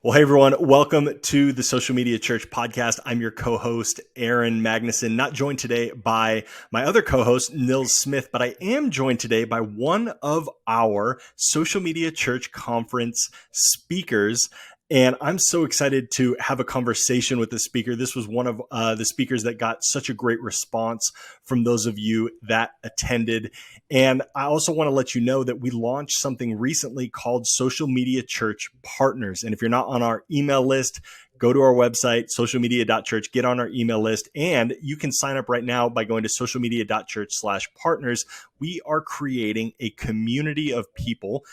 Well, hey everyone, welcome to the Social Media Church podcast. I'm your co-host, Aaron Magnuson, not joined today by my other co-host, Nils Smith, but I am joined today by one of our Social Media Church Conference speakers. And I'm so excited to have a conversation with the speaker. This was one of the speakers that got such a great response from those of you that attended. And I also want to let you know that we launched something recently called Social Media Church Partners. And if you're not on our email list, go to our website, socialmedia.church, get on our email list, and you can sign up right now by going to socialmedia.church/partners. We are creating a community of people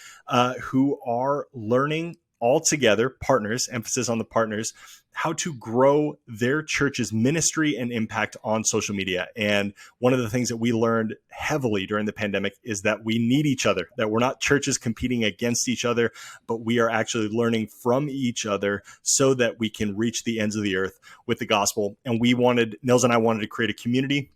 who are learning all together, partners, emphasis on the partners, how to grow their church's ministry and impact on social media. And one of the things that we learned heavily during the pandemic is that we need each other, that we're not churches competing against each other, but we are actually learning from each other so that we can reach the ends of the earth with the gospel. And Nils and I wanted to create a community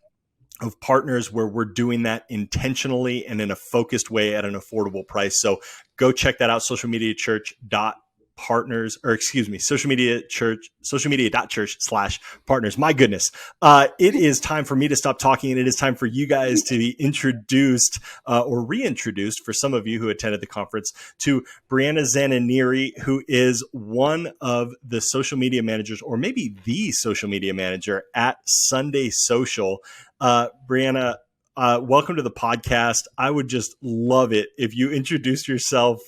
of partners where we're doing that intentionally and in a focused way at an affordable price. So go check that out, socialmedia.church/partners. My goodness. It is time for me to stop talking, and it is time for you guys to be introduced or reintroduced, for some of you who attended the conference, to Briana Zananiri, who is one of the social media managers, or maybe the social media manager at Sunday Social. Briana, welcome to the podcast. I would just love it if you introduce yourself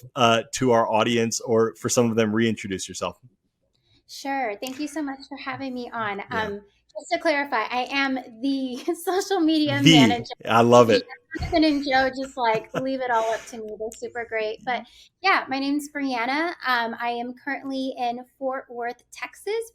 to our audience, or for some of them, reintroduce yourself. Sure. Thank you so much for having me on. Just to clarify, I am the social media manager. I love it. Jonathan and Joe just leave it all up to me. They're super great. But yeah, my name's Briana. I am currently in Fort Worth, Texas.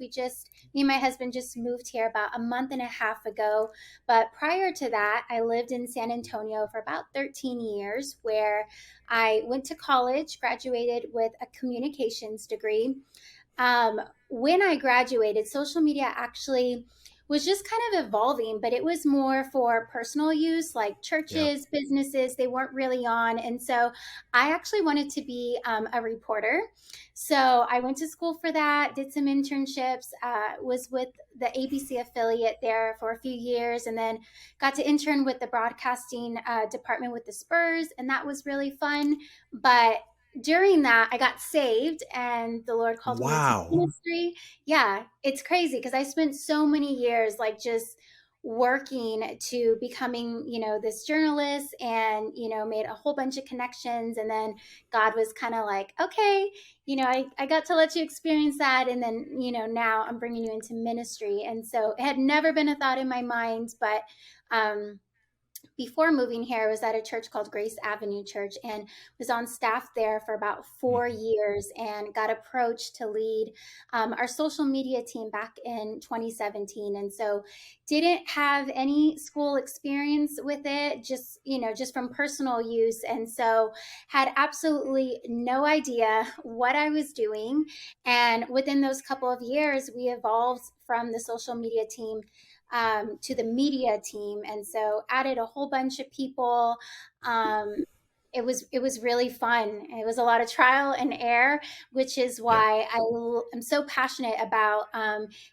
Me and my husband just moved here about a month and a half ago. But prior to that, I lived in San Antonio for about 13 years, where I went to college, graduated with a communications degree. When I graduated, social media actually was just kind of evolving, but it was more for personal use, like churches, businesses, they weren't really on. And so I actually wanted to be a reporter. So I went to school for that, did some internships, was with the ABC affiliate there for a few years, and then got to intern with the broadcasting department with the Spurs. And that was really fun. But during that, I got saved, and the Lord called me into ministry. Yeah, it's crazy because I spent so many years just working to becoming, this journalist, and, made a whole bunch of connections. And then God was kind of like, okay, I got to let you experience that. And then, now I'm bringing you into ministry. And so it had never been a thought in my mind, but before moving here, I was at a church called Grace Avenue Church, and was on staff there for about 4 years, and got approached to lead our social media team back in 2017. And so didn't have any school experience with it, just from personal use. And so had absolutely no idea what I was doing. And within those couple of years, we evolved from the social media team to the media team. And so added a whole bunch of people. It was really fun. It was a lot of trial and error, which is why I'm so passionate about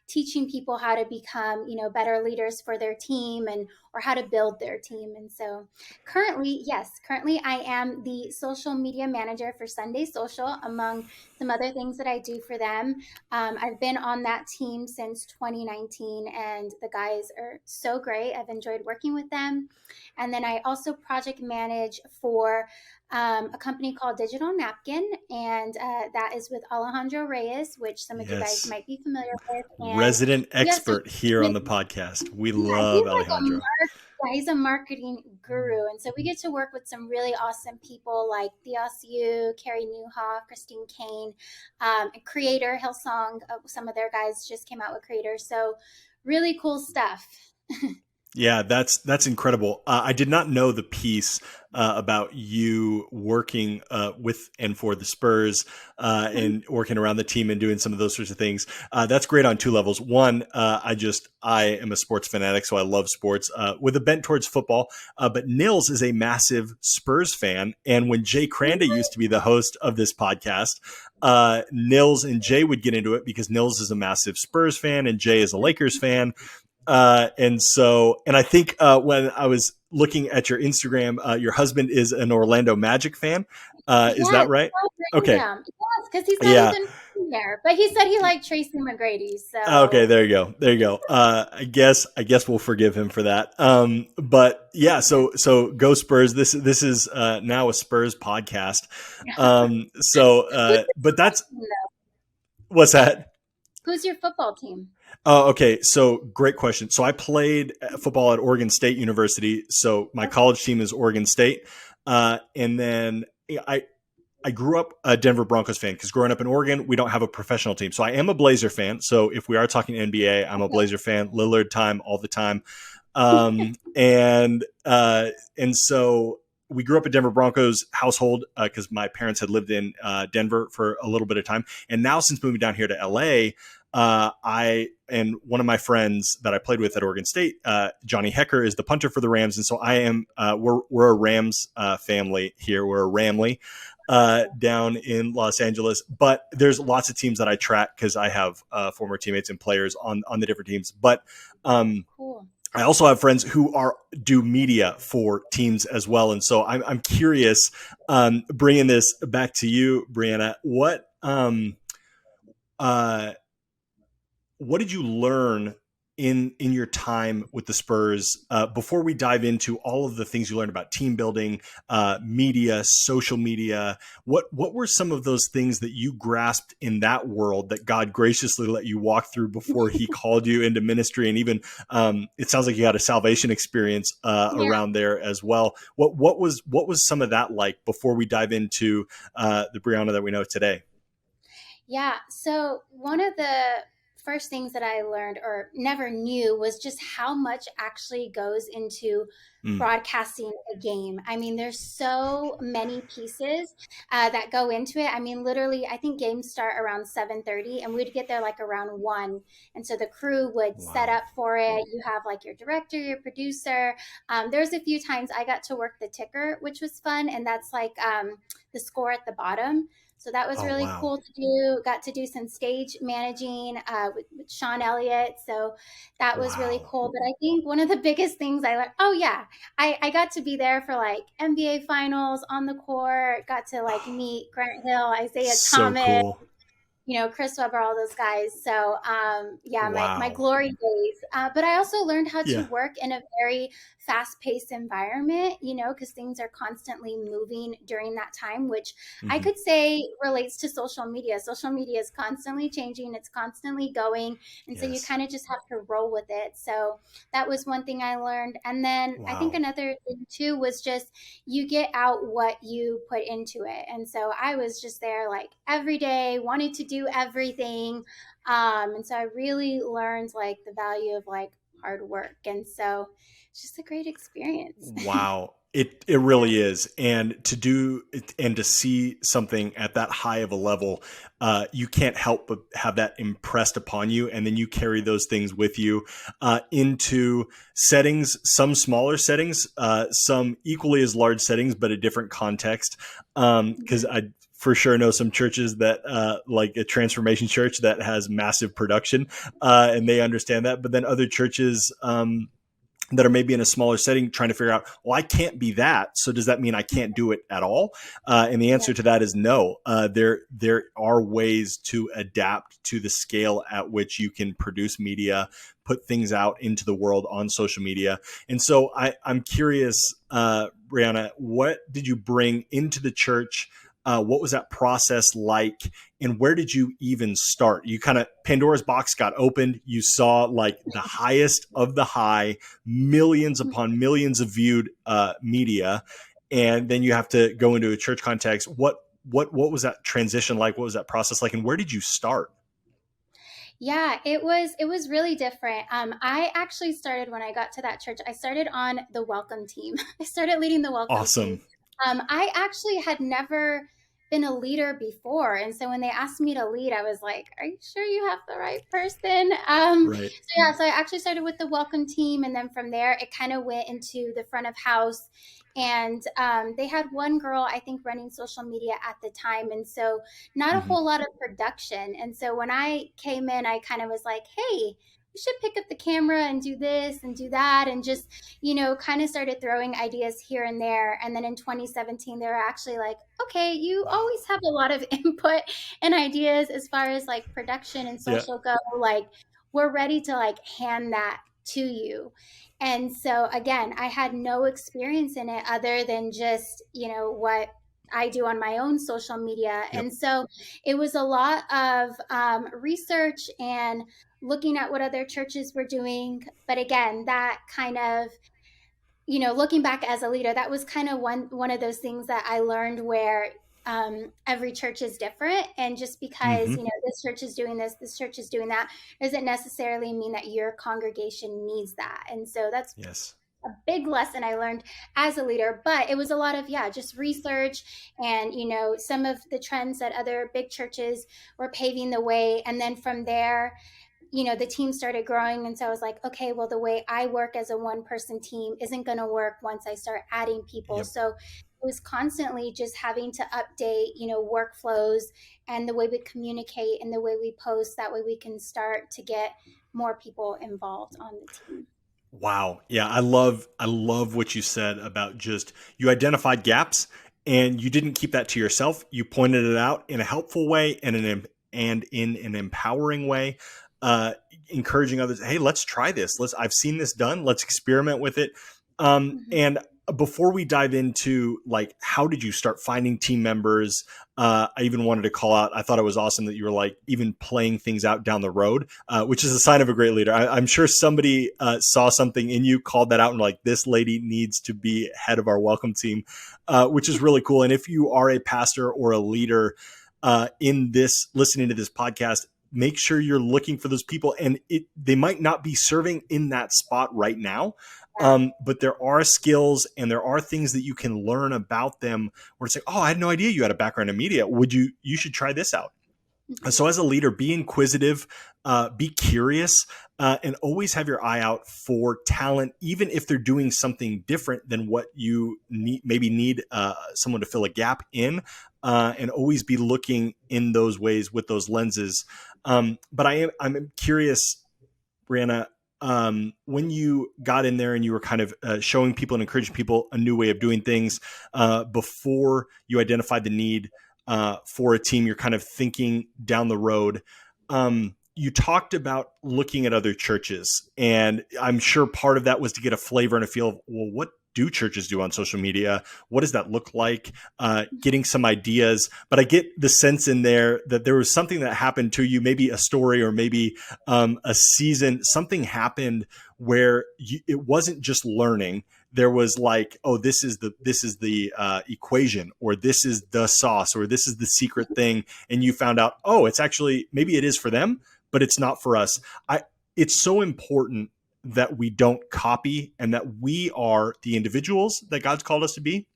teaching people how to become, better leaders for their team, or how to build their team. And so currently I am the social media manager for Sunday Social, among some other things that I do for them. I've been on that team since 2019, and the guys are so great. I've enjoyed working with them. And then I also project manage for a company called Digital Napkin, and that is with Alejandro Reyes, which some of you guys might be familiar with. And resident expert here on the podcast. We love Alejandro. He's a marketing guru. And so we get to work with some really awesome people like Theos Yu, Carrie Newhoff, Christine Kane, Creator, Hillsong. Some of their guys just came out with Creator. So really cool stuff. Yeah, that's incredible. I did not know the piece about you working with and for the Spurs and working around the team and doing some of those sorts of things. That's great on two levels. One, I am a sports fanatic, so I love sports with a bent towards football. But Nils is a massive Spurs fan. And when Jay Cranda used to be the host of this podcast, Nils and Jay would get into it because Nils is a massive Spurs fan and Jay is a Lakers fan. And I think when I was looking at your Instagram, your husband is an Orlando Magic fan. Is Yes, that right? so Okay. random. Yes, because he's not Yeah. even from there. But he said he liked Tracy McGrady. Okay, So there you go. There you go. I guess we'll forgive him for that. But yeah, so go Spurs. This is now a Spurs podcast. But that's what's that? who's your football team? Oh, okay. So great question. So I played football at Oregon State University. So my Okay. college team is Oregon State, and then I grew up a Denver Broncos fan because growing up in Oregon, we don't have a professional team. So I am a Blazer fan. So if we are talking NBA, I'm a Blazer fan. Lillard time all the time. Um, and so we grew up a Denver Broncos household because my parents had lived in Denver for a little bit of time. And now since moving down here to LA, I and one of my friends that I played with at Oregon State, Johnny Hecker, is the punter for the Rams, and so I am. We're a Rams family here. We're a Ramley down in Los Angeles, but there's lots of teams that I track because I have former teammates and players on the different teams. But Cool. I also have friends who do media for teams as well, and so I'm curious. Bringing this back to you, Briana, what did you learn in your time with the Spurs before we dive into all of the things you learned about team building, media, social media? What were some of those things that you grasped in that world that God graciously let you walk through before he called you into ministry? And even it sounds like you had a salvation experience Yeah. around there as well. What was some of that like before we dive into the Brianna that we know today? Yeah. So one of the first things that I learned or never knew was just how much actually goes into Mm. broadcasting a game. I mean, there's so many pieces that go into it. I mean, literally, I think games start around 7:30, and we'd get there like around 1. And so the crew would set Wow. up for it. You have like your director, your producer. There's a few times I got to work the ticker, which was fun, and that's like the score at the bottom. So that was Oh, really wow. cool to do. Got to do some stage managing with Sean Elliott. So that was really Wow. cool. But I think one of the biggest things I learned, oh, yeah, I got to be there for like NBA finals on the court, got to like meet Grant Hill, Isaiah So Thomas, cool. Chris Webber, all those guys. So, yeah, my Wow. glory days. But I also learned how to Yeah. work in a very fast paced environment, because things are constantly moving during that time, which I Hmm. could say relates to social media. Social media is constantly changing, it's constantly going. And so you Yes. kind of just have to roll with it. So that was one thing I learned. And then I think Wow. another thing too was just you get out what you put into it. And so I was just there like every day, wanting to do everything. And so I really learned like the value of like hard work. And so it's just a great experience. Wow. It Yeah. really is. And to do and to see something at that high of a level, you can't help but have that impressed upon you. And then you carry those things with you into settings, some smaller settings, some equally as large settings, but a different context. Because Mhm. I for sure know some churches that like a transformation church that has massive production and they understand that. But then other churches, that are maybe in a smaller setting trying to figure out, well, I can't be that. So does that mean I can't do it at all? And the Yeah. answer to that is no. There are ways to adapt to the scale at which you can produce media, put things out into the world on social media. And so I'm curious, Brianna, what did you bring into the church? What was that process like? And where did you even start? You kind of Pandora's box got opened. You saw like the highest of the high, millions upon millions of viewed media, and then you have to go into a church context. What was that transition like? What was that process like? And where did you start? Yeah, it was really different. I actually started when I got to that church. I started on the welcome team. I started leading the welcome team. Awesome. I actually had never been a leader before. And so when they asked me to lead, I was like, are you sure you have the right person? Right. So yeah, so I actually started with the welcome team. And then from there, it kind of went into the front of house. And they had one girl, I think, running social media at the time. And so not a Hmm. whole lot of production. And so when I came in, I kind of was like, hey, we should pick up the camera and do this and do that, and just, kind of started throwing ideas here and there. And then in 2017, they were actually like, okay, you Wow. always have a lot of input and ideas as far as like production and Yeah. social go. Like, we're ready to like hand that to you. And so again, I had no experience in it other than just, what I do on my own social media. Yep. And so it was a lot of research and looking at what other churches were doing. But again, that kind of, looking back as a leader, that was kind of one of those things that I learned where every church is different, and just because Hmm. this church is doing this church is doing that, doesn't necessarily mean that your congregation needs that. And so that's Yes. a big lesson I learned as a leader. But it was a lot of, yeah, just research and, some of the trends that other big churches were paving the way. And then from there, the team started growing. And so I was like, okay, well, the way I work as a one person team isn't going to work once I start adding people. Yep. So it was constantly just having to update, workflows and the way we communicate and the way we post. That way we can start to get more people involved on the team. Wow. Yeah, I love what you said about just you identified gaps and you didn't keep that to yourself. You pointed it out in a helpful way and in an empowering way, uh, encouraging others. Hey, let's try this. I've seen this done. Let's experiment with it. Mhm. And before we dive into like how did you start finding team members, I even wanted to call out. I thought it was awesome that you were like even playing things out down the road, which is a sign of a great leader. I'm sure somebody saw something in you, called that out, and like this lady needs to be head of our welcome team, which is really cool. And if you are a pastor or a leader in this, listening to this podcast, make sure you're looking for those people, and they might not be serving in that spot right now. Yeah. But there are skills and there are things that you can learn about them where it's like, oh, I had no idea you had a background in media. You should try this out. Mhm. So as a leader, be inquisitive, be curious, and always have your eye out for talent, even if they're doing something different than what you need someone to fill a gap in, and always be looking in those ways with those lenses. But I'm curious, Brianna, when you got in there and you were kind of showing people and encouraging people a new way of doing things, before you identified the need for a team, you're kind of thinking down the road. You talked about looking at other churches, and I'm sure part of that was to get a flavor and a feel of, well, what do churches do on social media? What does that look like? Getting some ideas. But I get the sense in there that there was something that happened to you, maybe a story or maybe a season, something happened where it wasn't just learning. There was like, oh, this is the equation, or this is the sauce, or this is the secret thing, and you found out, oh, it's actually maybe it is for them, but it's not for us. It's so important that we don't copy, and that we are the individuals that God's called us to be,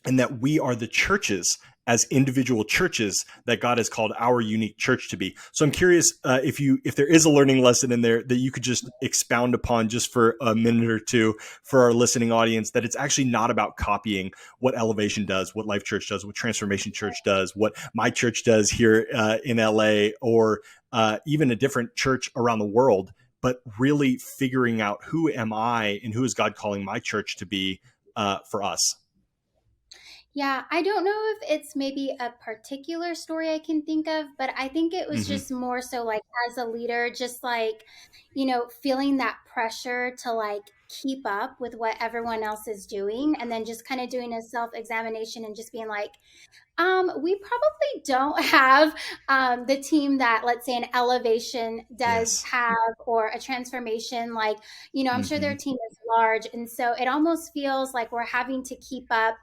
and that we are the churches as individual churches that God has called our unique church to be. So I'm curious if there is a learning lesson in there that you could just expound upon just for a minute or two for our listening audience, that it's actually not about copying what Elevation does, what Life Church does, what Transformation Church does, what my church does here in LA, or even a different church around the world, but really figuring out who am I and who is God calling my church to be for us. Yeah, I don't know if it's maybe a particular story I can think of, but I think it was Mm-hmm. just more so like as a leader, just like, feeling that pressure to like keep up with what everyone else is doing, and then just kind of doing a self examination and just being like, we probably don't have the team that, let's say, an elevation does Yes. have, or a transformation. Like, I'm sure Mm-hmm. their team is large. And so it almost feels like we're having to keep up,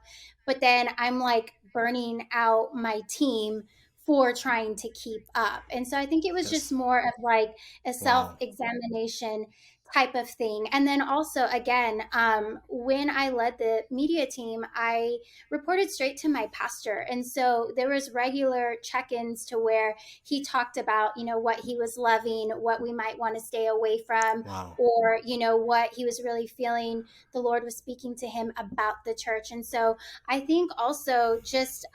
but then I'm like burning out my team for trying to keep up. And so I think it was just Yes. more of like a self Wow. examination type of thing. And then also, again, when I led the media team, I reported straight to my pastor. And so there was regular check-ins to where he talked about, what he was loving, what we might want to stay away from, Wow. or, what he was really feeling the Lord was speaking to him about the church. And so I think also just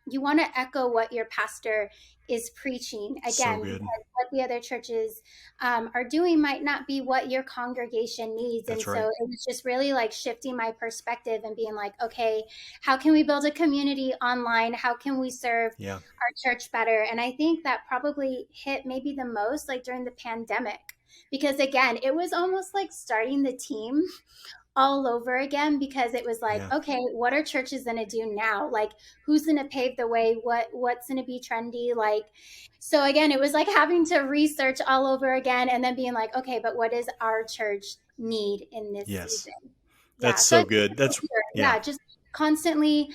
you want to echo what your pastor is preaching, So again, good. because what the other churches are doing might not be what your congregation needs. And That's so right. it was just really like shifting my perspective and being like, okay, how can we build a community online? How can we serve Yeah. our church better? And I think that probably hit maybe the most like during the pandemic, because again, it was almost like starting the team all over again, because it was like, Yeah. okay, what are churches going to do now? Like, who's going to pave the way? What's going to be trendy? Like, so again, it was like having to research all over again, and then being like, okay, but what does our church need in this Yes. season? Yeah. That's So I so think good. That's yeah. yeah, just constantly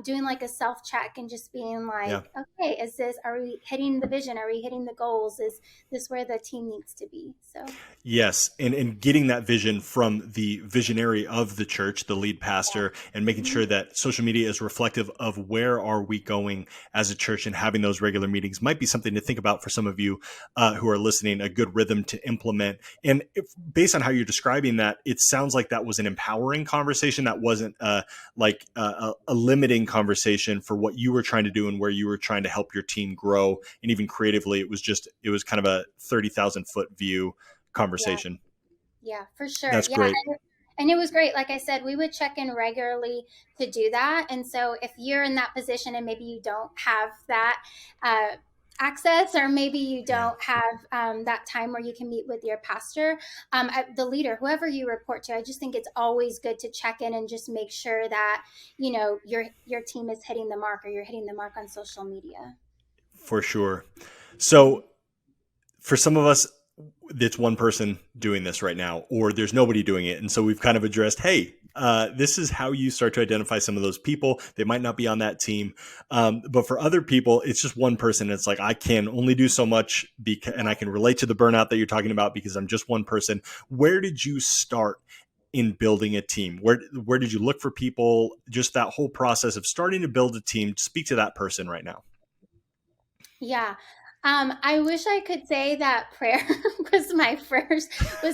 doing like a self check and just being Yeah. like, okay, are we hitting the vision? Are we hitting the goals? Is this where the team needs to be? So Yes, and getting that vision from the visionary of the church, the lead pastor, and making mhm. sure that social media is reflective of where are we going as a church, and having those regular meetings might be something to think about for some of you who are listening. A good rhythm to implement, and based on how you're describing that, it sounds like that was an empowering conversation. That wasn't like a limiting conversation for what you were trying to do and where you were trying to help your team grow, and even creatively, it was kind of a 30,000 foot view Yeah. conversation. Yeah, for sure. That's Yeah. great. And it was great. Like I said, we would check in regularly to do that. And so if you're in that position and maybe you don't have that access, or maybe you Yeah, don't have that time where you can meet with your pastor, the leader, whoever you report to, I just think it's always good to check in and just make sure that, your team is hitting the mark, or you're hitting the mark on social media. for sure. Mhm. So for some of us, it's one person doing this right now, or there's nobody doing it. And so we've kind of addressed, hey, this is how you start to identify some of those people. They might not be on that team. But for other people, it's just one person. It's like, I can only do so much, and I can relate to the burnout that you're talking about because I'm just one person. Where did you start in building a team? Where did you look for people? Just that whole process of starting to build a team. Speak to that person right now. Yeah. I wish I could say that prayer was my first So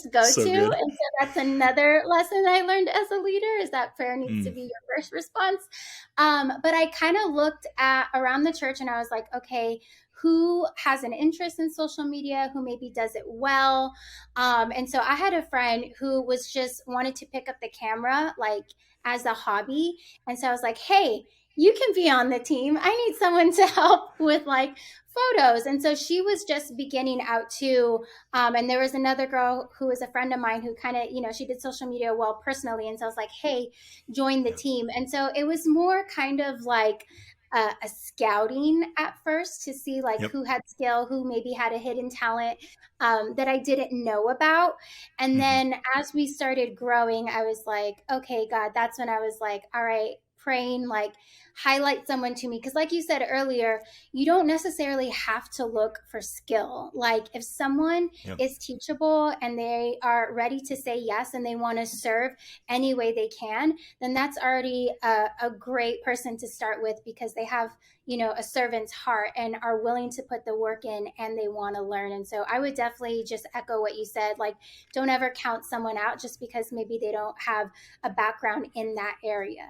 go-to. good. And so that's another lesson I learned as a leader, is that prayer needs to Mm, be your first response. But I kind of looked at around the church and I was like, okay, who has an interest in social media, who maybe does it well. And so I had a friend who was just wanted to pick up the camera like as a hobby. And so I was like, hey, you can be on the team. I need someone to help with like photos. And so she was just beginning out too. And there was another girl who was a friend of mine who kind of, she did social media well personally. And so I was like, hey, join the yeah. team. And so it was more kind of like a scouting at first to see like Yep. who had skill, who maybe had a hidden talent that I didn't know about. And Hmm. then as we started growing, I was like, okay, God, that's when I was like, all right, praying, like highlight someone to me. Because, like you said earlier, you don't necessarily have to look for skill. Like, if someone Yep. is teachable and they are ready to say yes and they want to serve any way they can, then that's already a great person to start with, because they have, a servant's heart and are willing to put the work in and they want to learn. And so I would definitely just echo what you said. Like, don't ever count someone out just because maybe they don't have a background in that area.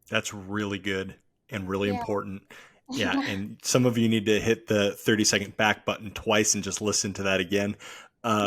That's really good and really Yeah. important. Yeah. And some of you need to hit the 30-second back button twice and just listen to that again.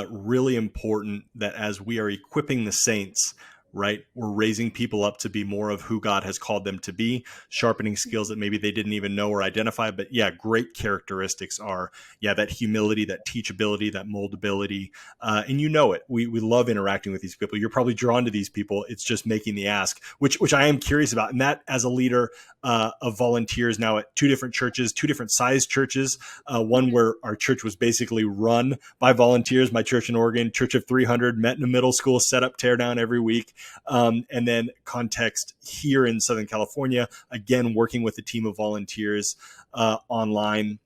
Really important that as we are equipping the saints, right, we're raising people up to be more of who God has called them to be, sharpening skills that maybe they didn't even know or identify. But yeah, great characteristics are, yeah, that humility, that teachability, that moldability. And you know it. We love interacting with these people. You're probably drawn to these people. It's just making the ask, which I am curious about. And that, as a leader of volunteers now at two different churches, two different size churches, one where our church was basically run by volunteers, my church in Oregon, church of 300, met in a middle school, set up, tear down every week. And then context here in Southern California, again, working with a team of volunteers online.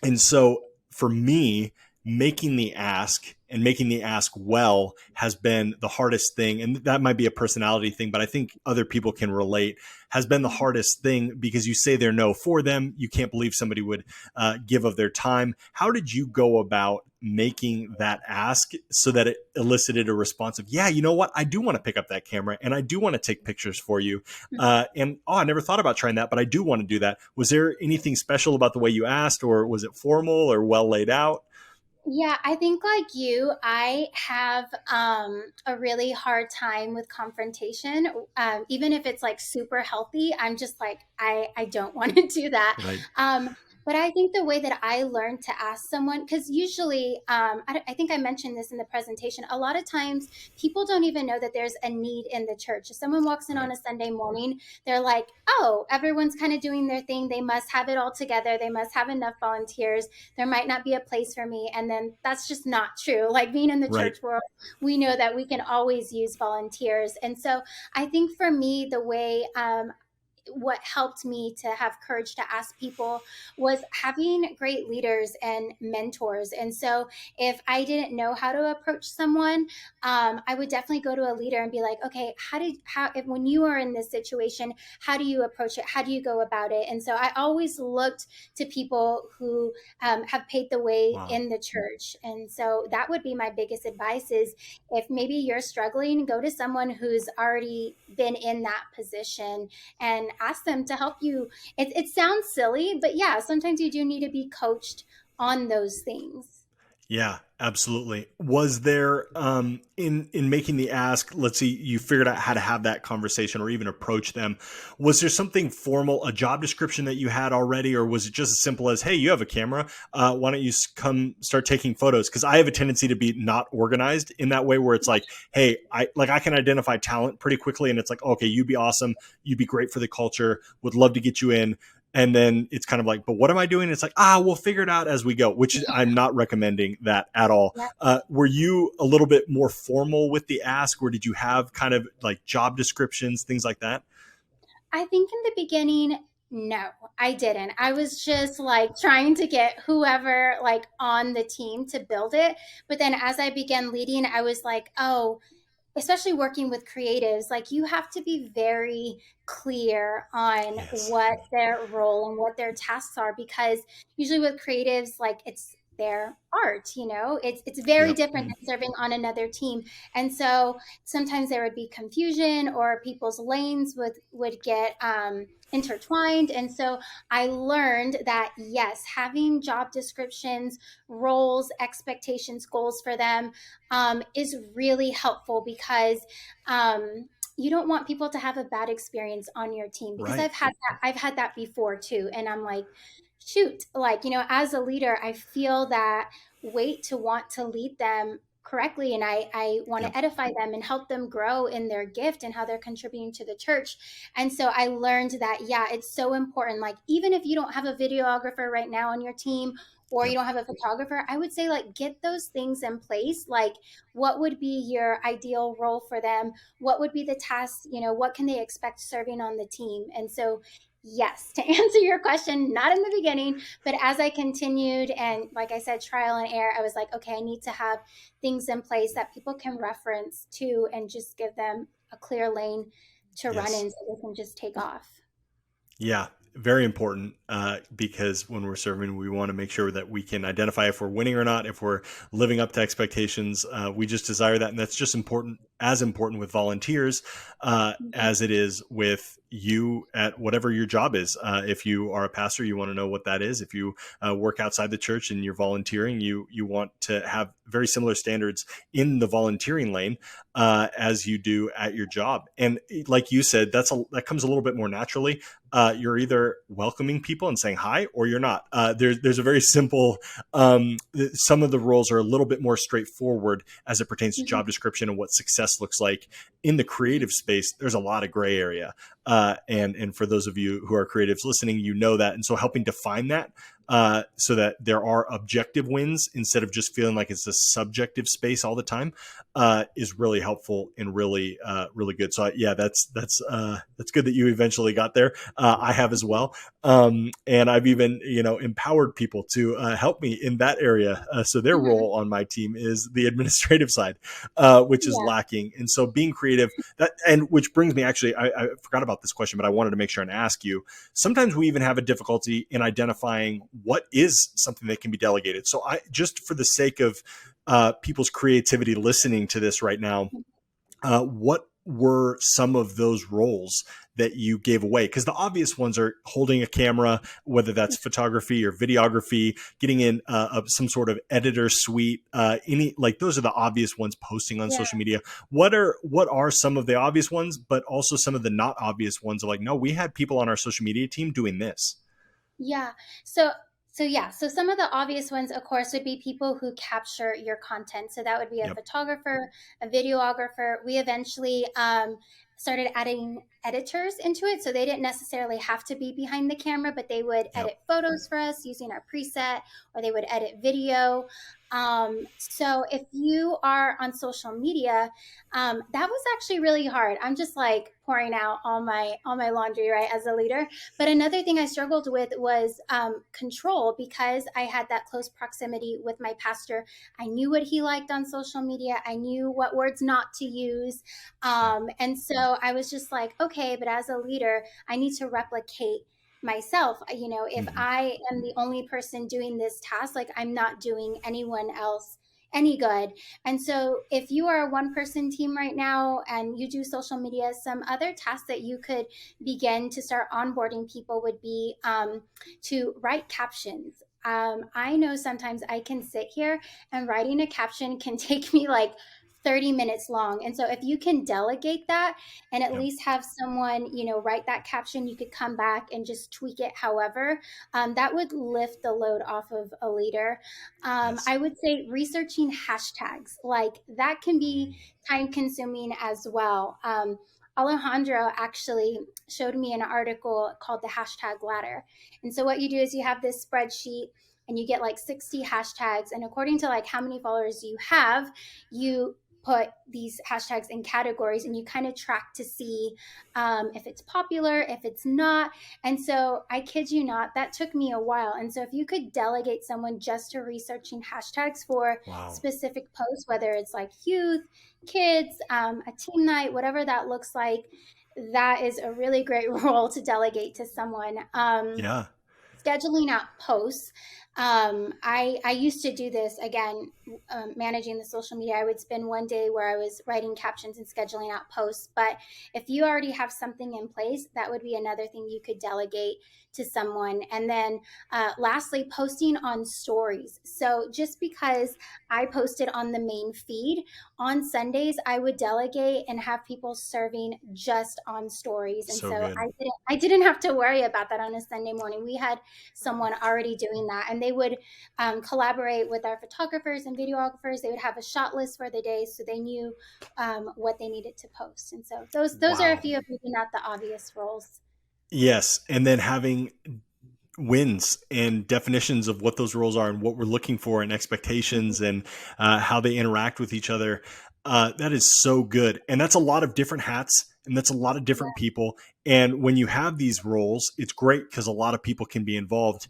And so for me, making the ask and making the ask well has been the hardest thing. And that might be a personality thing, but I think other people can relate, has been the hardest thing, because you say they're no for them. You can't believe somebody would give of their time. How did you go about making that ask so that it elicited a response of, yeah, you know what? I do want to pick up that camera and I do want to take pictures for you. I never thought about trying that, but I do want to do that. Was there anything special about the way you asked, or was it formal or well laid out? Yeah, I think like you, I have a really hard time with confrontation. Even if it's like super healthy, I'm just like, I don't want to do that. Right. But I think the way that I learned to ask someone, because usually, I think I mentioned this in the presentation, a lot of times people don't even know that there's a need in the church. If someone walks in on Right. a Sunday morning, they're like, oh, everyone's kind of doing their thing. They must have it all together. They must have enough volunteers. There might not be a place for me. And then that's just not true. Like being in the Right. church world, we know that we can always use volunteers. And so I think for me, the way what helped me to have courage to ask people was having great leaders and mentors. And so if I didn't know how to approach someone, I would definitely go to a leader and be like, okay, when you are in this situation, how do you approach it? How do you go about it? And so I always looked to people who have paid the way Wow. in the church. And so that would be my biggest advice is if maybe you're struggling, go to someone who's already been in that position and ask them to help you. It sounds silly, but yeah, sometimes you do need to be coached on those things. Yeah, absolutely. Was there in making the ask, let's see, you figured out how to have that conversation or even approach them. Was there something formal, a job description that you had already, or was it just as simple as, hey, you have a camera, why don't you come start taking photos? Because I have a tendency to be not organized in that way, where it's like, hey, I can identify talent pretty quickly, and it's like, okay, you'd be awesome, you'd be great for the culture, would love to get you in. And then it's kind of like, but what am I doing? It's like, we'll figure it out as we go, which I'm not recommending that at all. Yeah. Were you a little bit more formal with the ask, or did you have kind of like job descriptions, things like that? I think in the beginning, no, I didn't. I was just like trying to get whoever like on the team to build it. But then as I began leading, I was like, oh, especially working with creatives, like you have to be very clear on Yes. what their role and what their tasks are, because usually with creatives, like it's their art, it's very Yep. different than serving on another team. And so sometimes there would be confusion or people's lanes would get intertwined. And so I learned that yes, having job descriptions, roles, expectations, goals for them is really helpful, because you don't want people to have a bad experience on your team, because Right. I've had that before too. And I'm like, shoot, like, as a leader, I feel that weight to want to lead them correctly. And I want Yep. to edify them and help them grow in their gift and how they're contributing to the church. And so I learned that, yeah, it's so important. Like, even if you don't have a videographer right now on your team, or you Yep. don't have a photographer, I would say like get those things in place. Like, what would be your ideal role for them? What would be the tasks? What can they expect serving on the team? And so yes, to answer your question, not in the beginning, but as I continued and, like I said, trial and error, I was like, okay, I need to have things in place that people can reference to and just give them a clear lane to run Yes. in so they can just take off. Yeah, very important, because when we're serving, we want to make sure that we can identify if we're winning or not, if we're living up to expectations. We just desire that. And that's just important with volunteers Mhm. as it is with you at whatever your job is. If you are a pastor, you want to know what that is. If you work outside the church and you're volunteering, you want to have very similar standards in the volunteering lane as you do at your job. And like you said, that comes a little bit more naturally. You're either welcoming people and saying hi, or you're not. There's a very simple. Some of the roles are a little bit more straightforward as it pertains to Mhm. job description and what success looks like. In the creative space, there's a lot of gray area, and for those of you who are creatives listening, you know that. And so helping define that so that there are objective wins instead of just feeling like it's a subjective space all the time, is really helpful and really, really good. So yeah, that's good that you eventually got there. I have as well. And I've even, empowered people to help me in that area. So their Mhm. role on my team is the administrative side, which is Yeah. lacking. And so being creative, and which brings me, actually, I forgot about this question, but I wanted to make sure and ask you. Sometimes we even have a difficulty in identifying what is something that can be delegated. So just for the sake of people's creativity listening to this right now, what were some of those roles that you gave away? Because the obvious ones are holding a camera, whether that's photography or videography, getting in some sort of editor suite, those are the obvious ones. Posting on Yeah. social media. What are some of the obvious ones, but also some of the not obvious ones? Like, no, we had people on our social media team doing this. Yeah. So so some of the obvious ones, of course, would be people who capture your content. So that would be a Yep. photographer, a videographer. We eventually started adding editors into it, so they didn't necessarily have to be behind the camera, but they would Yep. edit photos for us using our preset, or they would edit video. So if you are on social media, that was actually really hard. I'm just like pouring out all my laundry, right, as a leader. But another thing I struggled with was control, because I had that close proximity with my pastor. I knew what he liked on social media. I knew what words not to use. Yep. And so I was just like, okay, but as a leader, I need to replicate myself. If Mm-hmm. I am the only person doing this task, like, I'm not doing anyone else any good. And so if you are a one person team right now and you do social media, some other tasks that you could begin to start onboarding people would be to write captions. I know sometimes I can sit here and writing a caption can take me like 30 minutes long. And so if you can delegate that and at Yep. least have someone, write that caption, you could come back and just tweak it however, that would lift the load off of a leader. Yes. I would say researching hashtags, like, that can be time consuming as well. Alejandro actually showed me an article called the hashtag ladder. And so what you do is you have this spreadsheet and you get like 60 hashtags. And according to like how many followers you have, you put these hashtags in categories and you kind of track to see if it's popular, if it's not. And so I kid you not, that took me a while. And so if you could delegate someone just to researching hashtags for Wow. specific posts, whether it's like youth, kids, a team night, whatever that looks like, that is a really great role to delegate to someone. Yeah. Scheduling out posts. I used to do this again, managing the social media. I would spend one day where I was writing captions and scheduling out posts. But if you already have something in place, that would be another thing you could delegate to someone. And then lastly, posting on stories. So just because I posted on the main feed, on Sundays, I would delegate and have people serving just on stories. And So so good. I didn't have to worry about that on a Sunday morning. We had someone already doing that, and they would collaborate with our photographers and videographers. They would have a shot list for the day, so they knew what they needed to post. And so those are a Wow. few of maybe not the obvious roles. Yes. And then having wins and definitions of what those roles are and what we're looking for and expectations and how they interact with each other. That is so good. And that's a lot of different hats and that's a lot of different Yeah. people. And when you have these roles, it's great because a lot of people can be involved.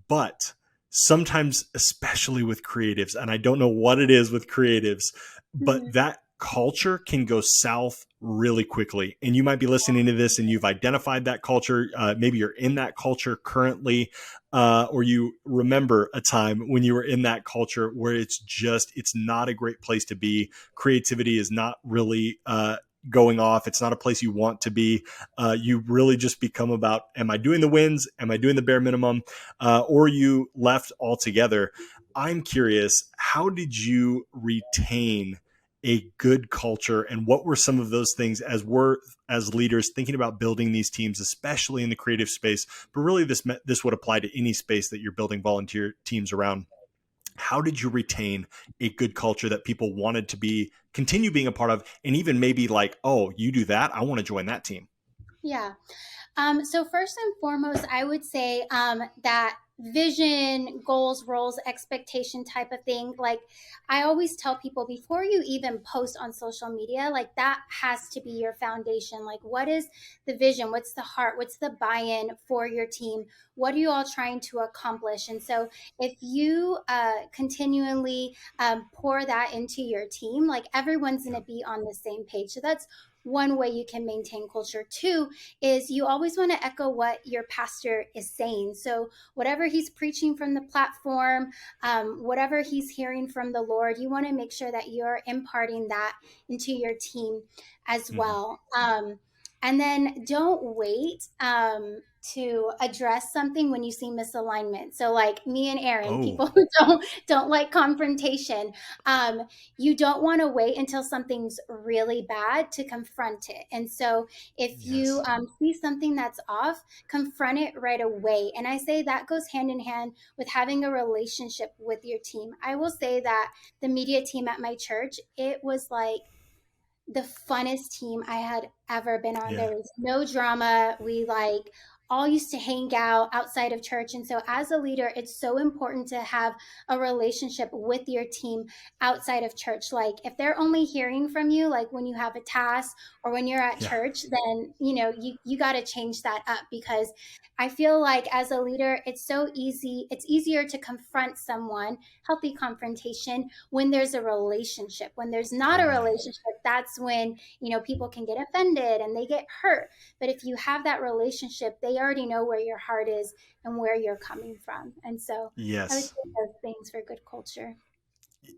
But sometimes, especially with creatives, and I don't know what it is with creatives, but Mhm. that culture can go south really quickly. And you might be listening to this and you've identified that culture. Maybe you're in that culture currently, or you remember a time when you were in that culture where it's not a great place to be. Creativity is not really going off. It's not a place you want to be. You really just become about, am I doing the wins? Am I doing the bare minimum? Or you left altogether. I'm curious, how did you retain a good culture, and what were some of those things as we're as leaders thinking about building these teams, especially in the creative space, but really this would apply to any space that you're building volunteer teams around. How did you retain a good culture that people wanted to continue being a part of, and even maybe like, oh, you do that, I want to join that team? Yeah. So first and foremost, I would say that vision, goals, roles, expectation type of thing. Like I always tell people before you even post on social media, like that has to be your foundation. Like what is the vision? What's the heart? What's the buy-in for your team? What are you all trying to accomplish? And so if you continually pour that into your team, like everyone's going Yeah. to be on the same page. So that's one way you can maintain culture. Two is you always want to echo what your pastor is saying. So whatever he's preaching from the platform, whatever he's hearing from the Lord, you want to make sure that you're imparting that into your team as Mhm. well. And then don't wait to address something when you see misalignment. So, like me and Aaron, Oh, people who don't like confrontation, um, you don't want to wait until something's really bad to confront it. And so, if you yes. see something that's off, confront it right away. And I say that goes hand in hand with having a relationship with your team. I will say that the media team at my church, it was like the funnest team I had ever been on. Yeah. There was no drama. We like all used to hang out outside of church. And so, as a leader, it's so important to have a relationship with your team outside of church. Like, if they're only hearing from you, like when you have a task or when you're at Yeah. church, then you got to change that up because I feel like as a leader, it's so easy. It's easier to confront someone, healthy confrontation, when there's a relationship. When there's not a Totally. relationship, that's when people can get offended and they get hurt. But if you have that relationship, they already know where your heart is and where you're coming from. And so I would Yes. say those things for good culture.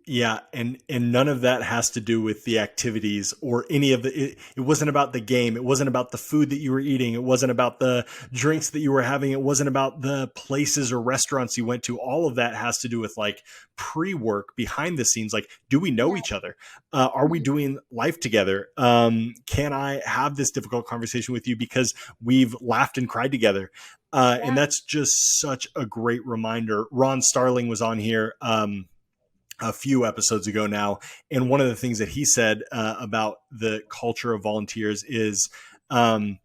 Yeah, and none of that has to do with the activities or any of the it wasn't about the game, it wasn't about the food that you were eating, it wasn't about the drinks that you were having, it wasn't about the places or restaurants you went to. All of that has to do with like pre-work behind the scenes, like do we know Yeah. each other? Are we Mhm. doing life together? Can I have this difficult conversation with you because we've laughed and cried together? And Yeah. that's just such a great reminder. Ron Starling was on here a few episodes ago now. And one of the things that he said about the culture of volunteers is um,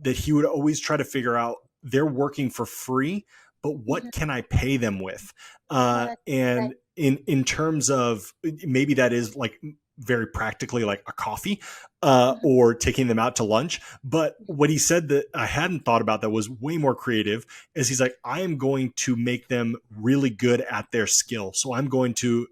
that he would always try to figure out they're working for free, but Mhm. what can I pay them with? Oh, that's good. And in terms of maybe that is like very practically like a coffee Mhm. or taking them out to lunch. But what he said that I hadn't thought about that was way more creative is he's like, I am going to make them really good at their skill. So I'm going to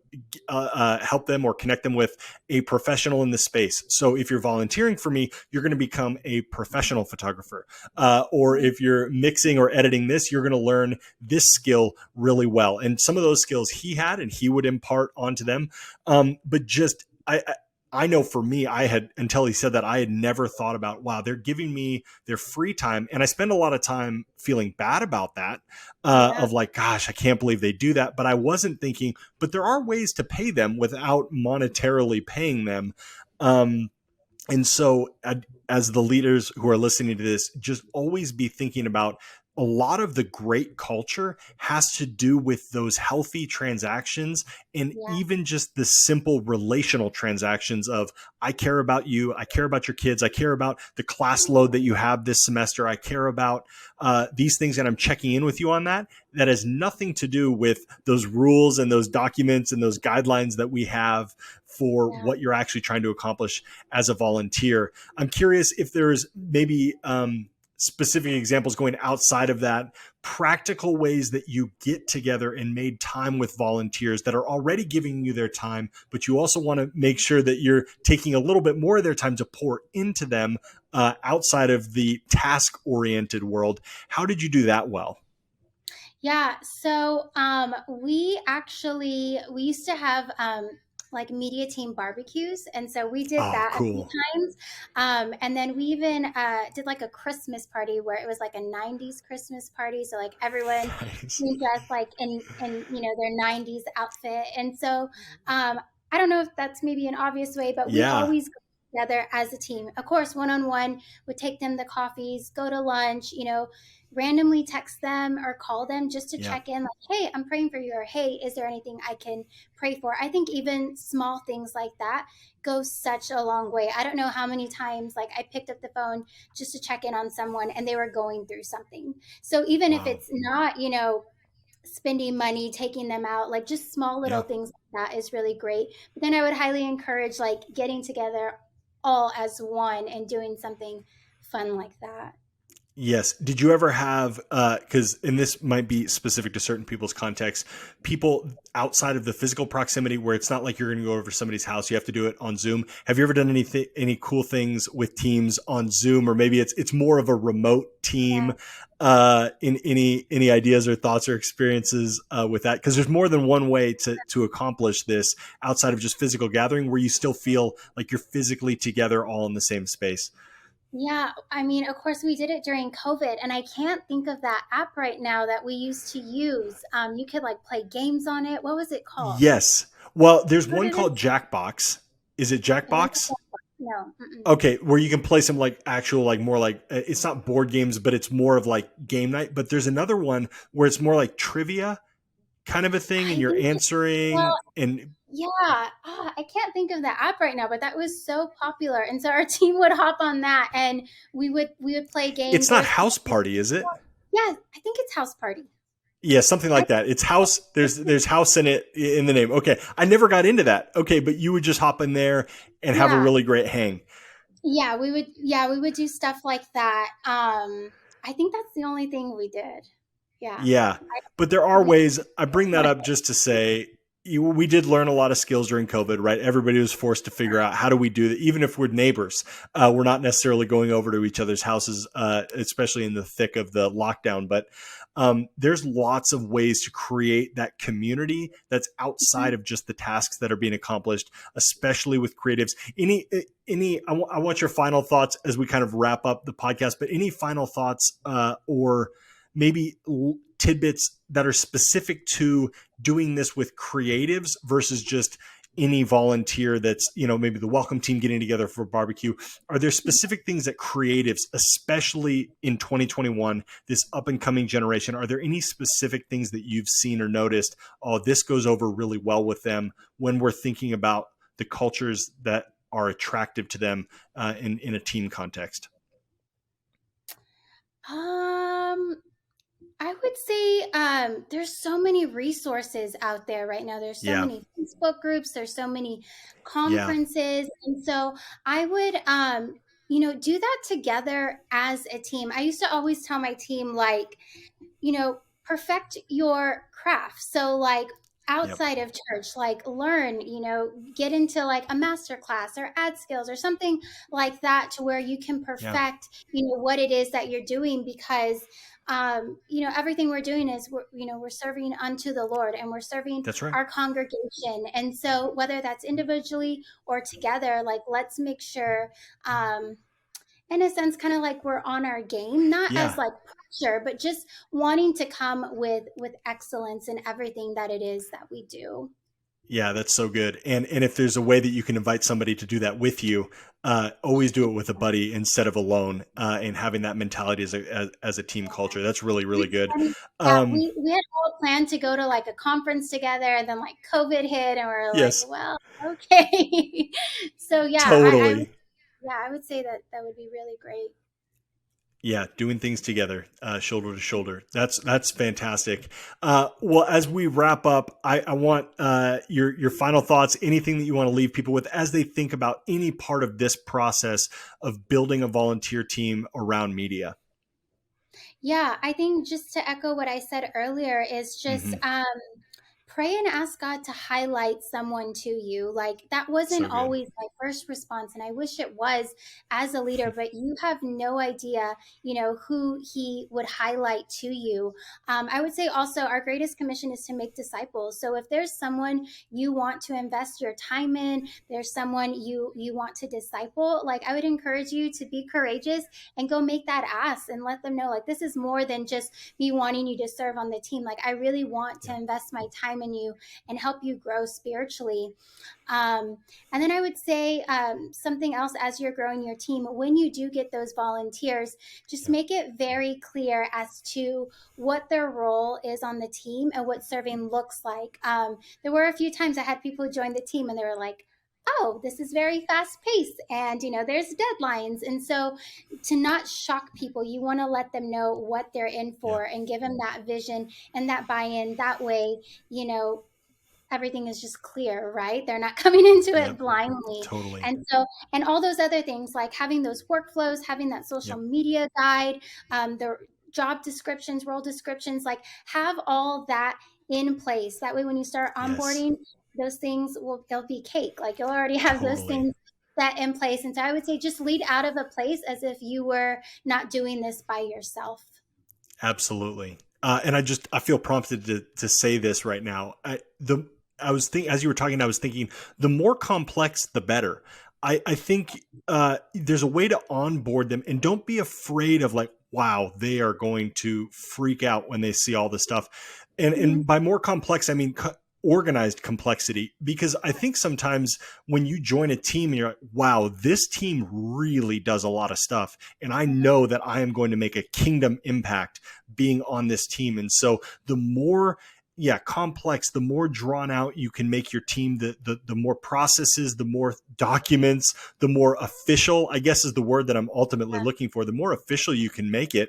help them or connect them with a professional in the space. So if you're volunteering for me, you're going to become a professional photographer. Or if you're mixing or editing this, you're going to learn this skill really well. And some of those skills he had and he would impart onto them. But just, I know for me, I had, until he said that, I had never thought about, wow, they're giving me their free time. And I spend a lot of time feeling bad about that, Yeah. of like, gosh, I can't believe they do that. But I wasn't thinking, but there are ways to pay them without monetarily paying them. Um, and so, as the leaders who are listening to this, just always be thinking about a lot of the great culture has to do with those healthy transactions and Yeah. even just the simple relational transactions of I care about you, I care about your kids, I care about the class load that you have this semester, I care about these things, and I'm checking in with you on that. That has nothing to do with those rules and those documents and those guidelines that we have for Yeah. what you're actually trying to accomplish as a volunteer. I'm curious if there's maybe specific examples going outside of that, practical ways that you get together and made time with volunteers that are already giving you their time, but you also want to make sure that you're taking a little bit more of their time to pour into them outside of the task oriented world. How did you do that well? Yeah, so we used to have like media team barbecues, and so we did Oh, that a few cool. times. And then we even did like a Christmas party where it was like a '90s Christmas party, so like everyone Nice. came dressed like in their '90s outfit, and so I don't know if that's maybe an obvious way, but we Yeah. always go together as a team. Of course, one on one would take them the coffees, go to lunch, randomly text them or call them just to Yeah. check in, like, hey, I'm praying for you, or hey, is there anything I can pray for? I think even small things like that go such a long way. I don't know how many times like I picked up the phone just to check in on someone and they were going through something. So even if Wow. it's not spending money, taking them out, like just small little Yeah. things like that is really great. But then I would highly encourage like getting together all as one and doing something fun like that. Yes. Did you ever have, because, and this might be specific to certain people's contexts, people outside of the physical proximity where it's not like you're going to go over to somebody's house, you have to do it on Zoom. Have you ever done any cool things with teams on Zoom, or maybe it's more of a remote team? Yeah. In any ideas or thoughts or experiences with that? Because there's more than one way to accomplish this outside of just physical gathering, where you still feel like you're physically together all in the same space. Yeah, I mean, of course, we did it during COVID, and I can't think of that app right now that we used to use. You could like play games on it. What was it called? Yes. Well, there's What one did it? called Jackbox. Is it It was Jackbox? no. Mm-mm. Okay, where you can play some like actual like more like it's not board games, but it's more of like game night. But there's another one where it's more like trivia kind of a thing, and I you're think well, answering, and yeah. I can't think of the app right now, but that was so popular, and so our team would hop on that, and we would play games. it's There not was House Party, is it? yeah, I think it's House Party. Yeah, something I like that. It's house. There's house in it in the name. Okay, I never got into that. Okay, but you would just hop in there and have a yeah, really great hang. we would do stuff like that. I think that's the only thing we did. Yeah. Yeah, but there are We did ways. I bring that up just to say we did learn a lot of skills during COVID, right? Everybody was forced to figure out how do we do that. Even if we're neighbors, we're not necessarily going over to each other's houses, especially in the thick of the lockdown. But there's lots of ways to create that community that's outside of just the tasks that are being accomplished, especially with creatives. I want your final thoughts as we kind of wrap up the podcast, but any final thoughts or maybe tidbits that are specific to doing this with creatives versus just any volunteer that's, maybe the welcome team getting together for barbecue. Are there specific things that creatives, especially in 2021, this up and coming generation, are there any specific things that you've seen or noticed? Oh, this goes over really well with them when we're thinking about the cultures that are attractive to them in a team context. um I would say there's so many resources out there right now. There's so Yeah. many Facebook groups, there's so many Yeah. conferences. And so I would, do that together as a team. I used to always tell my team, like, perfect your craft. So, like, Yep. outside of church, like learn, get into like a master class or add skills or something like that to where you can Yeah. perfect, what it is that you're doing because everything we're doing is we're serving unto the Lord and we're serving That's right. our congregation. And so whether that's individually or together, like let's make sure in a sense kind of like we're on our game, not as Yeah. like pressure, but just wanting to come with excellence in everything that it is that we do. Yeah, that's so good. And if there's a way that you can invite somebody to do that with you, always do it with a buddy instead of alone, and having that mentality as a team culture. That's really, really It's good. funny that Um, we had all planned to go to like a conference together and then like COVID hit and we're like, yes, well, okay. So yeah, totally. I would say that that would be really great. Yeah, doing things together, shoulder to shoulder. That's fantastic. Well, as we wrap up, I want your final thoughts. Anything that you want to leave people with as they think about any part of this process of building a volunteer team around media. Yeah, I think just to echo what I said earlier is just Hmm. pray and ask God to highlight someone to you. Like that wasn't So good. always my first response, and I wish it was as a leader, but you have no idea, who He would highlight to you. I would say also our greatest commission is to make disciples. So if there's someone you want to invest your time in, there's someone you want to disciple, like I would encourage you to be courageous and go make that ask and let them know like this is more than just me wanting you to serve on the team. Like I really want to Yeah. invest my time in you and help you grow spiritually. um, and then I would say something else as you're growing your team, when you do get those volunteers, just Yeah. make it very clear as to what their role is on the team and what serving looks like. There were a few times I had people join the team and they were like, oh, this is very fast paced and, there's deadlines. And so to not shock people, you want to let them know what they're in Yeah. for and give them that vision and that buy in. That way, you know, everything is just clear, right? They're not coming into it Yep. blindly. Totally. And so, and all those other things like having those workflows, having that social Yep. media guide, the job descriptions, role descriptions, like have all that in place. That way, when you start Yes. onboarding, those things it'll be cake. Like you'll already have those Totally. things set in place. And so I would say just lead out of a place as if you were not doing this by yourself. Absolutely. And I feel prompted to say this right now. I was thinking, as you were talking, I was thinking the more complex, the better. I think there's a way to onboard them, and don't be afraid of like, wow, they are going to freak out when they see all this stuff. Mhm. And by more complex, I mean organized complexity, because I think sometimes when you join a team and you're like, wow, this team really does a lot of stuff, and I know that I am going to make a kingdom impact being on this team. And so the more complex, the more drawn out you can make your team, the more processes, the more documents, the more official, I guess is the word that I'm ultimately looking for, the more official you can make it,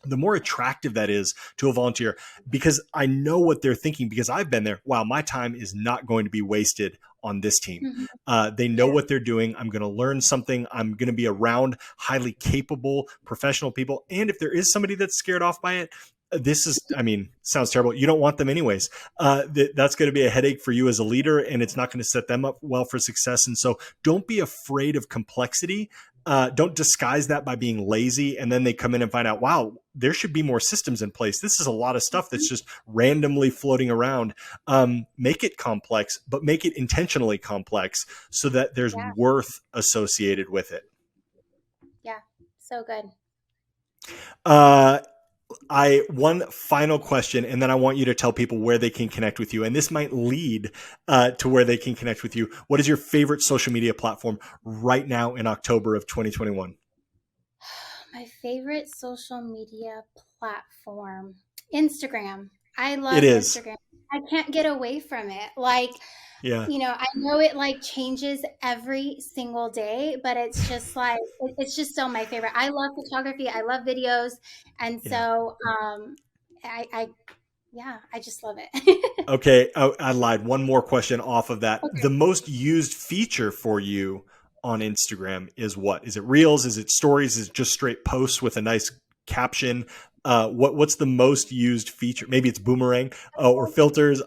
the more attractive that is to a volunteer, because I know what they're thinking, because I've been there. Wow, my time is not going to be wasted on this team. Mhm. They know what they're doing. I'm going to learn something. I'm going to be around highly capable professional people. And if there is somebody that's scared off by it, this is, I mean, sounds terrible. You don't want them anyways. That's going to be a headache for you as a leader, and it's not going to set them up well for success. And so don't be afraid of complexity. Don't disguise that by being lazy, and then they come in and find out, wow, there should be more systems in place. This is a lot of stuff that's just randomly floating around. Make it complex, but make it intentionally complex so that there's Yeah. worth associated with it. Yeah. So good. One final question, and then I want you to tell people where they can connect with you. And this might lead to where they can connect with you. What is your favorite social media platform right now in October of 2021? My favorite social media platform, Instagram. I It love is. Instagram. I can't get away from it. Like, Yeah. I know it like changes every single day, but it's just like it's just still my favorite. I love photography. I love videos, and Yeah. so I yeah, I just love it. Okay. I lied. One more question off of that. Okay. The most used feature for you on Instagram is what? Is it reels? Is it stories? Is it just straight posts with a nice caption? What's the most used feature? Maybe it's boomerang or filters.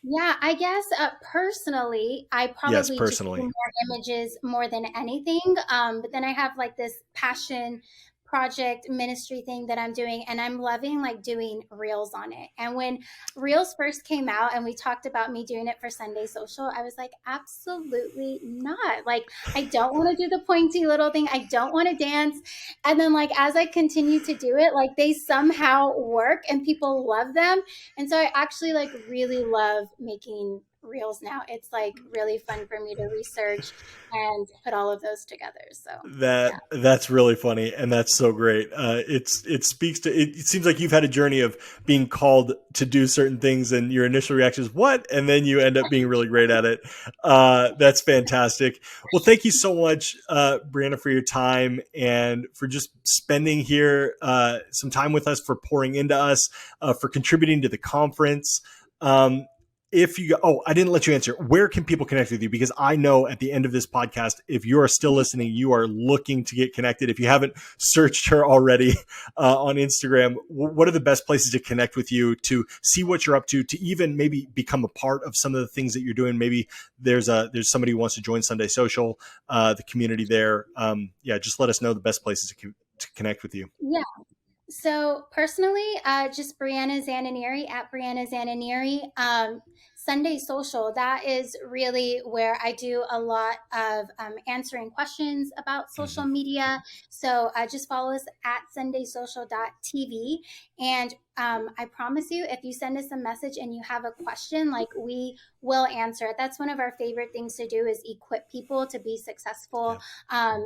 Yeah, I guess personally, I Yes, probably just do personally. more images more than anything. But then I have like this passion project ministry thing that I'm doing, and I'm loving like doing reels on it. And when reels first came out and we talked about me doing it for Sunday social, I was like, absolutely not. Like, I don't want to do the pointy little thing, I don't want to dance. And then, like, as I continue to do it, like, they somehow work and people love them. And so I actually like really love making reels now. It's like really fun for me to research and put all of those together. So yeah. That's really funny, and that's so great. It speaks to it. It seems like you've had a journey of being called to do certain things, and your initial reaction is what, and then you end up being really great at it. That's fantastic. Well, thank you so much, Briana, for your time and for just spending here some time with us, for pouring into us, for contributing to the conference. If you I didn't let you answer, where can people connect with you? Because I know at the end of this podcast, if you are still listening, you are looking to get connected. If you haven't searched her already on Instagram, what are the best places to connect with you, to see what you're up to even maybe become a part of some of the things that you're doing? Maybe there's somebody who wants to join Sunday Social, the community there. Just let us know the best places to connect with you. Yeah. So personally, just Briana Zananiri at Briana Zananiri. Sunday Social, that is really where I do a lot of answering questions about social Mhm. media. So just follow us at sundaysocial.tv. And I promise you, if you send us a message and you have a question, like, we will answer it. That's one of our favorite things to do, is equip people to be successful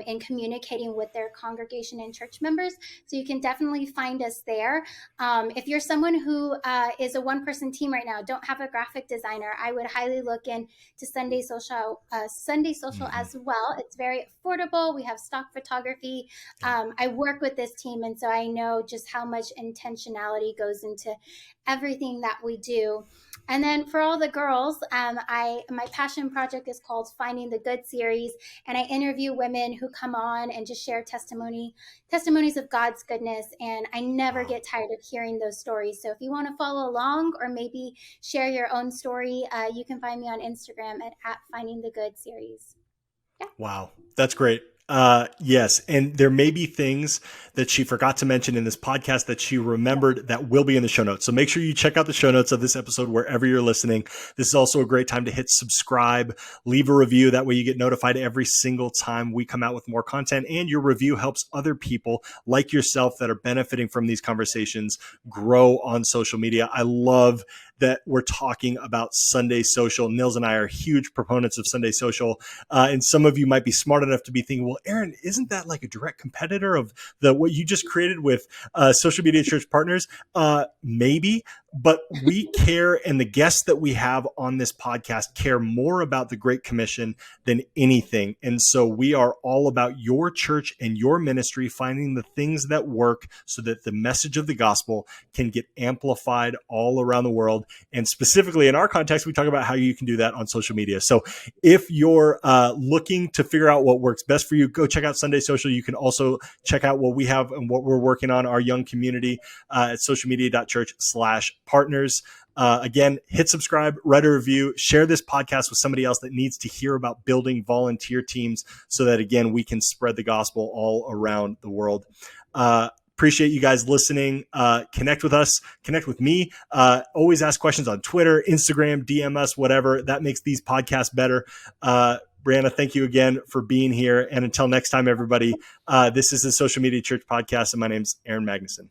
in communicating with their congregation and church members. So you can definitely find us there. If you're someone who is a one-person team right now, don't have a graphic designer, I would highly look into Sunday Social as well. It's very affordable. We have stock photography. I work with this team, and so I know just how much intentionality goes into everything that we do. And then for all the girls, my passion project is called Finding the Good series, and I interview women who come on and just share testimonies of God's goodness. And I never get tired of hearing those stories. So if you want to follow along or maybe share your own story, you can find me on Instagram at Finding the Good series. Yeah. Wow, that's great. Yes. And there may be things that she forgot to mention in this podcast that she remembered that will be in the show notes. So make sure you check out the show notes of this episode wherever you're listening. This is also a great time to hit subscribe, leave a review. That way you get notified every single time we come out with more content, and your review helps other people like yourself that are benefiting from these conversations grow on social media. I love that we're talking about Sunday Social. Nils and I are huge proponents of Sunday Social. And some of you might be smart enough to be thinking, well, Aaron, isn't that like a direct competitor of what you just created with Social Media Church Partners? Maybe, but we care, and the guests that we have on this podcast care more about the Great Commission than anything. And so we are all about your church and your ministry, finding the things that work so that the message of the gospel can get amplified all around the world. And specifically in our context, we talk about how you can do that on social media. So if you're looking to figure out what works best for you, go check out Sunday Social. You can also check out what we have and what we're working on, our young community at socialmedia.church/partners. Again, hit subscribe, write a review, share this podcast with somebody else that needs to hear about building volunteer teams so that, again, we can spread the gospel all around the world. Appreciate you guys listening. Connect with us, connect with me. Always ask questions on Twitter, Instagram, DM us, whatever. That makes these podcasts better. Briana, thank you again for being here. And until next time, everybody, this is the Social Media Church Podcast, and my name's Aaron Magnuson.